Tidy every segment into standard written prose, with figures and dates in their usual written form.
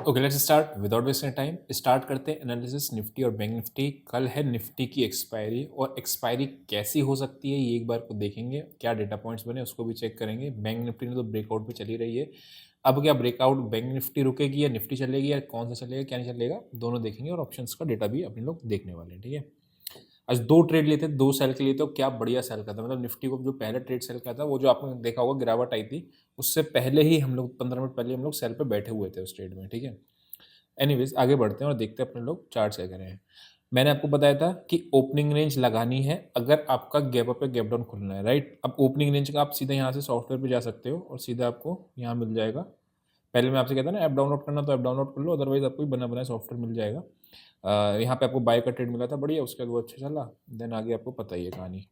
Okay, let's start without wasting time. Start करते हैं analysis Nifty और बैंक निफ्टी। कल है निफ्टी की एक्सपायरी, और एक्सपायरी कैसी हो सकती है ये एक बार को देखेंगे। क्या डेटा पॉइंट्स बने उसको भी चेक करेंगे। बैंक निफ्टी ने तो ब्रेकआउट पे चली रही है। अब क्या ब्रेकआउट बैंक निफ्टी रुकेगी या निफ्टी चलेगी, या कौन सा चलेगा क्या नहीं चलेगा, दोनों देखेंगे। और ऑप्शंस का डेटा भी अपने लोग देखने वाले हैं, ठीक है। आज दो ट्रेड लिए थे, दो सेल के लिए, तो क्या बढ़िया सेल का था। मतलब निफ्टी को जो पहला ट्रेड सेल का था, वो जो आपने देखा होगा गिरावट आई थी, उससे पहले ही हम लोग 15 मिनट पहले हम लोग सेल पे बैठे हुए थे उस ट्रेड में, ठीक है। एनीवेज आगे बढ़ते हैं और देखते हैं अपने लोग चार्ट क्या करें हैं। मैंने आपको बताया था कि ओपनिंग रेंज लगानी है अगर आपका गैप अप या गैप डाउन खुलना है, राइट। अब ओपनिंग रेंज का आप सीधे यहाँ से सॉफ्टवेयर पे जा सकते हो और सीधा आपको यहाँ मिल जाएगा। पहले मैं आपसे कहता ना ऐप डाउनलोड करना, तो ऐप डाउनलोड कर लो, अदरवाइज आपको बना बनाया सॉफ्टवेयर मिल जाएगा। यहाँ पे आपको बाय का ट्रेड मिला था, बढ़िया, उसके बाद वो अच्छा चला। देन आगे आपको पता ही है कहानी।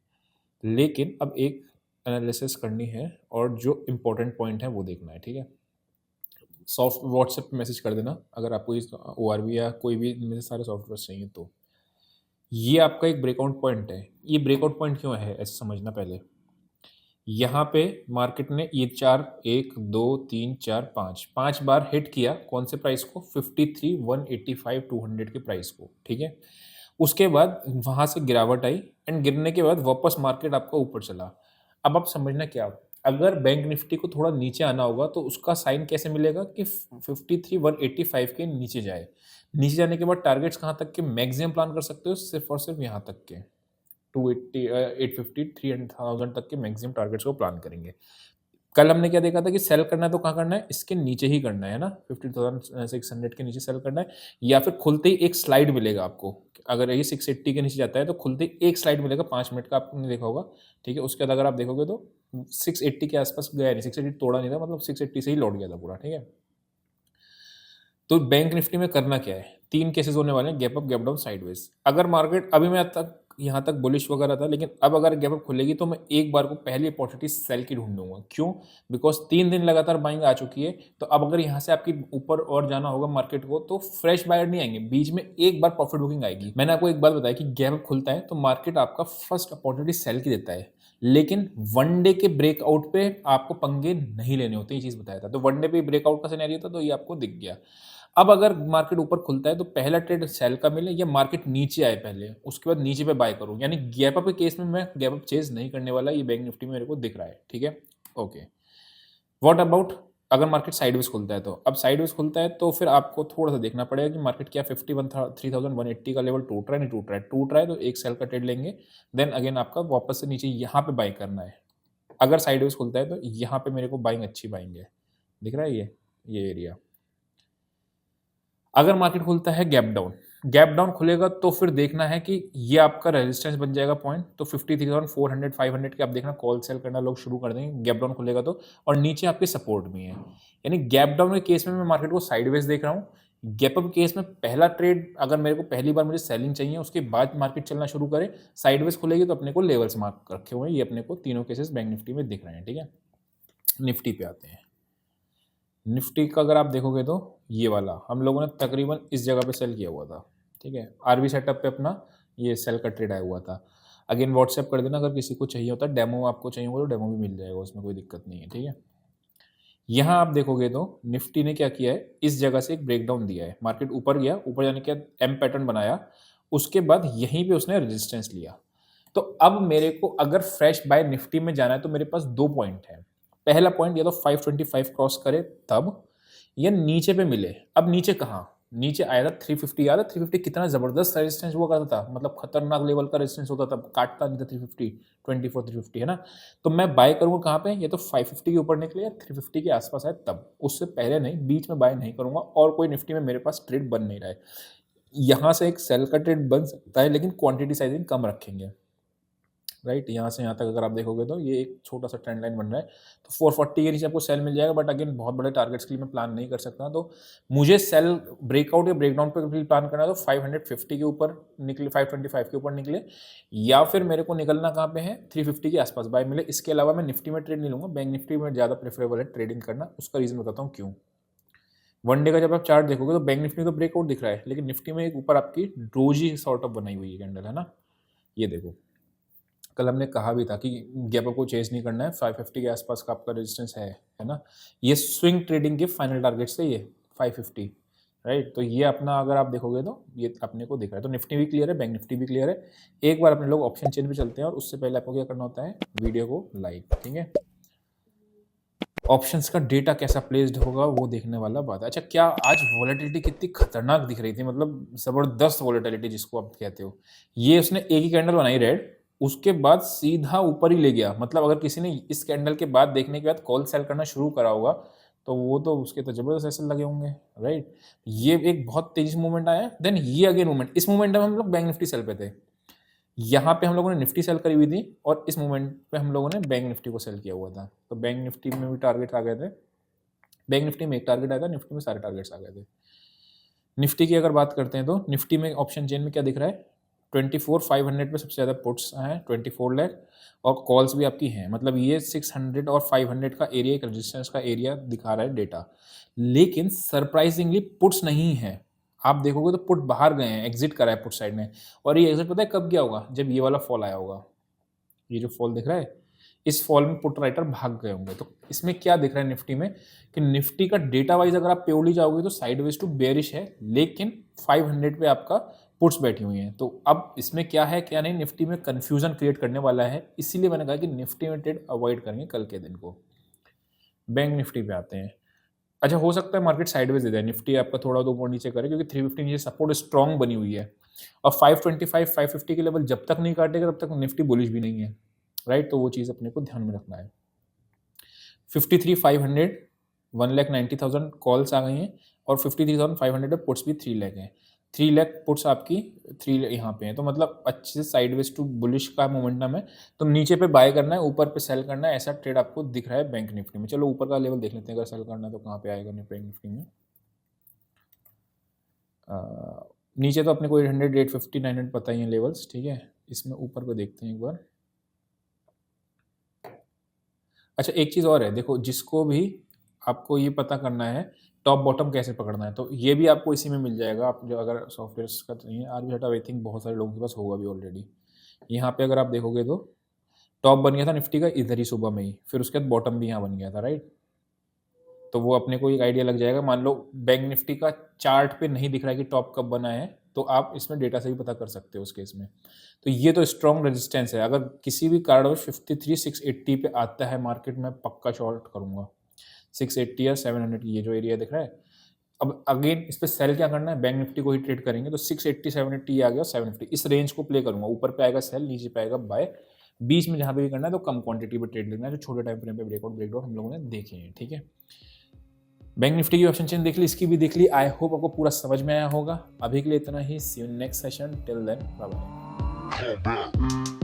लेकिन अब एक एनालिसिस करनी है और जो इम्पोर्टेंट पॉइंट है वो देखना है, ठीक है। सॉफ्ट व्हाट्सएप पे मैसेज कर देना अगर आपको इस ORB या कोई भी इनमें से सारे सॉफ्टवेयर चाहिए तो। ये आपका एक ब्रेकआउट पॉइंट है। ये ब्रेकआउट पॉइंट क्यों है ऐसे समझना पहले। यहाँ पे मार्केट ने ये चार, 1 2 3 4 5 5 बार हिट किया कौन से प्राइस को, 53 185 200 के प्राइस को, ठीक है। उसके बाद वहाँ से गिरावट आई, एंड गिरने के बाद वापस मार्केट आपका ऊपर चला। अब आप समझना क्या, अगर बैंक निफ्टी को थोड़ा नीचे आना होगा तो उसका साइन कैसे मिलेगा कि 53 185 के नीचे जाए। नीचे जाने के बाद टारगेट्स कहाँ तक के मैक्सिमम प्लान कर सकते हो, सिर्फ और सिर्फ यहाँ तक के 280 850 300,000 तक के मैक्सिमम टारगेट्स को प्लान करेंगे। कल हमने क्या देखा था कि सेल करना है तो कहाँ करना है, इसके नीचे ही करना है ना, 50,600 के नीचे सेल करना है। या फिर खुलते ही एक स्लाइड मिलेगा आपको। अगर ये 680 के नीचे जाता है तो खुलते ही एक स्लाइड मिलेगा 5 मिनट का, आपने देखा होगा, ठीक है। उसके बाद अगर आप देखोगे तो 680 के आसपास गया नहीं, 680 तोड़ा नहीं था, मतलब 680 से ही लौट गया था पूरा, ठीक है। तो बैंक निफ्टी में करना क्या है, तीन केसेस होने वाले हैं, gap up, gap down, sideways. अगर मार्केट अभी मैं तक यहाँ तक बुलिश वगैरह था, लेकिन अब अगर गैप अप खुलेगी तो मैं एक बार को पहली अपॉर्चुनिटी सेल की ढूंढूंगा। क्यों? बिकॉज 3 दिन लगातार बाइंग आ चुकी है। तो अब अगर यहाँ से आपकी ऊपर और जाना होगा मार्केट को, तो फ्रेश बायर नहीं आएंगे, बीच में एक बार प्रॉफिट बुकिंग आएगी। मैंने आपको एक बात बताया कि गैप अप खुलता है तो मार्केट आपका फर्स्ट अपॉर्चुनिटी सेल की देता है, लेकिन वनडे के ब्रेकआउट पे आपको पंगे नहीं लेने होते, ये चीज बताया था। तो वनडे पे ब्रेकआउट का सिनेरियो था, तो ये आपको दिख गया। अब अगर मार्केट ऊपर खुलता है तो पहला ट्रेड सेल का मिले, या मार्केट नीचे आए पहले, उसके बाद नीचे पे बाय करूं, यानी गैप अप के केस में मैं गैप अप चेज नहीं करने वाला। ये बैंक निफ्टी में मेरे को दिख रहा है, ठीक है। ओके, व्हाट अबाउट अगर मार्केट साइडवेज खुलता है तो। अब साइडवेज खुलता है तो फिर आपको थोड़ा सा देखना पड़ेगा कि मार्केट क्या 31,180 का लेवल टूट रहा है, नहीं टूट रहा है। टूट रहा है तो एक सेल का ट्रेड लेंगे, देन अगेन आपका वापस से नीचे यहाँ पे बाई करना है। अगर साइडवेज खुलता है तो यहाँ पे मेरे को बाइंग अच्छी बाइंग है, दिख रहा है ये एरिया। अगर मार्केट खुलता है गैप डाउन, गैप डाउन खुलेगा तो फिर देखना है कि ये आपका रेजिस्टेंस बन जाएगा पॉइंट, तो 53,400 500 के आप देखना कॉल सेल करना लोग शुरू कर देंगे गैप डाउन खुलेगा तो। और नीचे आपके सपोर्ट भी है, यानी गैप डाउन के केस में मैं मार्केट को साइडवेज देख रहा हूँ। गैप अप केस में पहला ट्रेड अगर मेरे को पहली बार मुझे सेलिंग चाहिए, उसके बाद मार्केट चलना शुरू करे, साइडवेज खुलेगी तो अपने को लेवल्स मार्क रखे हुए हैं। ये अपने को तीनों केसेस बैंक निफ्टी में दिख रहे हैं, ठीक है। निफ्टी पे आते हैं। निफ्टी का अगर आप देखोगे तो ये वाला हम लोगों ने तकरीबन इस जगह पे सेल किया हुआ था, ठीक है। आरबी सेटअप पे अपना ये सेल का ट्रेड आया हुआ था। अगेन व्हाट्सएप कर देना अगर किसी को चाहिए होता है, डेमो आपको चाहिए होगा तो डेमो भी मिल जाएगा, उसमें कोई दिक्कत नहीं है, ठीक है। यहाँ आप देखोगे तो निफ्टी ने क्या किया है, इस जगह से एक ब्रेकडाउन दिया है, मार्केट ऊपर गया, ऊपर जाने के बाद एम पैटर्न बनाया, उसके बाद यहीं पे उसने रेजिस्टेंस लिया। तो अब मेरे को अगर फ्रेश बाय निफ्टी में जाना है तो मेरे पास दो पॉइंट है। पहला पॉइंट या तो 525 क्रॉस करे तब, या नीचे पे मिले। अब नीचे कहाँ, नीचे आया था 350, याद है 350 कितना जबरदस्त रेजिस्टेंस हुआ करता था, मतलब खतरनाक लेवल का रेजिस्टेंस होता था, काटता नहीं था 350, 24 350, है ना। तो मैं बाय करूंगा कहाँ पे, या तो 550 के ऊपर निकले या 350 के आसपास आए तब, उससे पहले नहीं, बीच में बाय नहीं करूंगा। और कोई निफ्टी में मेरे पास ट्रेड बन नहीं रहा है। यहाँ से एक सेल का ट्रेड बन सकता है, लेकिन क्वांटिटी साइजिंग कम रखेंगे, राइट। यहाँ से यहाँ तक अगर आप देखोगे तो ये एक छोटा सा ट्रेंड लाइन बन रहा है, तो 440 के नीचे आपको सेल मिल जाएगा। बट अगेन बहुत बड़े टारगेट्स के लिए मैं प्लान नहीं कर सकता, तो मुझे सेल ब्रेकआउट या ब्रेकडाउन पे प्लान करना है तो 550 के ऊपर निकले, 525 के ऊपर निकले, या फिर मेरे को निकलना कहाँ पे है, 350 के आसपास बाय मिले। इसके अलावा मैं निफ्टी में ट्रेड नहीं लूंगा, बैंक निफ्टी में ज़्यादा प्रेफरेबल है ट्रेडिंग करना। उसका रीज़न बताता हूँ क्यों। वनडे का जब आप चार्ट देखोगे तो बैंक निफ्टी तो ब्रेकआउट दिख रहा है, लेकिन निफ्टी में एक ऊपर आपकी डोजी सॉर्ट ऑफ बनाई हुई है कैंडल, है ना। ये देखो, कल हमने कहा भी था कि गैप अप को चेज नहीं करना है, 550 के आसपास का आपका रेजिस्टेंस है ना। ये स्विंग ट्रेडिंग के फाइनल टारगेट से ये 550, राइट। तो ये अपना अगर आप देखोगे तो ये अपने को दिख रहा है। तो निफ्टी भी क्लियर है, बैंक निफ्टी भी क्लियर है। एक बार अपने लोग ऑप्शन चेन पे चलते हैं और उससे पहले आपको क्या करना होता है, वीडियो को लाइक, ठीक है। ऑप्शंस का डेटा कैसा प्लेस्ड होगा वो देखने वाला बात है। अच्छा, क्या आज वॉलेटिलिटी कितनी खतरनाक दिख रही थी, मतलब जबरदस्त वॉलेटिलिटी जिसको आप कहते हो। ये उसने एक ही कैंडल बनाई रेड, उसके बाद सीधा ऊपर ही ले गया। मतलब अगर किसी ने इस कैंडल के बाद देखने के बाद कॉल सेल करना शुरू करा होगा तो वो तो उसके तो जबरदस्त ऐसे लगे होंगे, राइट। ये एक बहुत तेजी से मूवमेंट आया, देन ये अगेन मूवमेंट। इस मूवमेंट में हम लोग बैंक निफ्टी सेल पे थे, यहाँ पे हम लोगों ने निफ्टी सेल करी हुई थी और इस मोमेंट पे हम लोगों ने बैंक निफ्टी को सेल किया हुआ था। तो बैंक निफ्टी में भी टारगेट आ गए थे, बैंक निफ्टी में एक टारगेट आया था, निफ्टी में सारे टारगेट्स आ गए थे। निफ्टी की अगर बात करते हैं तो निफ्टी में ऑप्शन चेन में क्या दिख रहा है, 24,500 पे सबसे ज़्यादा पुट्स हैं 24 लाख, और कॉल्स भी आपकी हैं। मतलब ये 600 और 500 का एरिया, एक रेजिस्टेंस का एरिया दिखा रहा है डेटा। लेकिन सरप्राइजिंगली पुट्स नहीं है। आप देखोगे तो पुट बाहर गए हैं, एग्जिट करा है पुट साइड ने। और ये एग्जिट पता है कब गया होगा, जब ये वाला फॉल आया होगा। ये जो फॉल दिख रहा है, इस फॉल में पुट राइटर भाग गए होंगे। तो इसमें क्या दिख रहा है निफ्टी में कि निफ्टी का डेटा वाइज अगर आप प्योरली जाओगे तो साइडवेज टू बेरिश है, लेकिन 500 पे आपका पुट्स बैठी हुई हैं। तो अब इसमें क्या है क्या नहीं, निफ्टी में कंफ्यूजन क्रिएट करने वाला है। इसीलिए मैंने कहा कि निफ्टी में ट्रेड अवॉइड करेंगे कल के दिन को। बैंक निफ्टी पे आते हैं। अच्छा, हो सकता है मार्केट साइडवेज दे दे, निफ्टी आपका थोड़ा तो ऊपर नीचे करे, क्योंकि 350 नीचे सपोर्ट स्ट्रॉन्ग बनी हुई है। और 525 550 के लेवल जब तक नहीं काटेगा तब तक निफ्टी बुलिश भी नहीं है, राइट। तो वो चीज़ अपने को ध्यान में रखना है। 53,500 1,90,000 कॉल्स आ गई हैं और 53,500 पुट्स भी 3 लाख हैं। 3 लाख पुट्स आपकी 3 यहाँ पे हैं। तो मतलब अच्छे से साइडवेज टू बुलिश का मोमेंटम है। तो नीचे पे बाय करना है, ऊपर पे सेल करना है, ऐसा ट्रेड आपको दिख रहा है बैंक निफ्टी में। चलो ऊपर का लेवल देख लेते हैं, अगर सेल करना है तो कहाँ पे आएगा बैंक निफ्टी में। नीचे तो अपने को 800 850 900 पता ही है लेवल्स, ठीक है। इसमें ऊपर पे देखते हैं एक बार। अच्छा, एक चीज़ और है, देखो जिसको भी आपको ये पता करना है टॉप बॉटम कैसे पकड़ना है, तो ये भी आपको इसी में मिल जाएगा। आप जो अगर सॉफ्टवेयर का तो नहीं है आर बी, आई थिंक बहुत सारे लोगों के पास होगा भी ऑलरेडी। यहाँ पे अगर आप देखोगे तो टॉप बन गया था निफ्टी का इधर ही सुबह में ही, फिर उसके बाद बॉटम भी यहाँ बन गया था, राइट। तो वो अपने को एक आइडिया लग जाएगा। मान लो बैंक निफ्टी का चार्ट पे नहीं दिख रहा है कि टॉप कब बना है, तो आप इसमें डेटा से भी पता कर सकते हो उस केस में। तो ये तो स्ट्रॉन्ग रेजिस्टेंस है। अगर किसी भी कारणवश 53,680 पे आता है मार्केट में, पक्का शॉर्ट करूंगा 680 या 700 की ये जो एरिया दिख रहा है। अब अगेन इस पर सेल क्या करना है, बैंक निफ्टी को ही ट्रेड करेंगे। तो 680 780 आ गया, 750 इस रेंज को प्ले करूंगा। ऊपर पे आएगा सेल, नीचे पे आएगा बाय। बीच में जहां पे भी करना है तो कम क्वांटिटी पे ट्रेड लेना है, जो छोटे टाइम फ्रेम पे ब्रेकआउट हम लोगों ने देखे हैं, ठीक है। बैंक निफ्टी की ऑप्शन चेन देख ली, इसकी भी देख ली। आई होप आपको पूरा समझ में आया होगा। अभी के लिए इतना ही। See you next session, till then bye bye.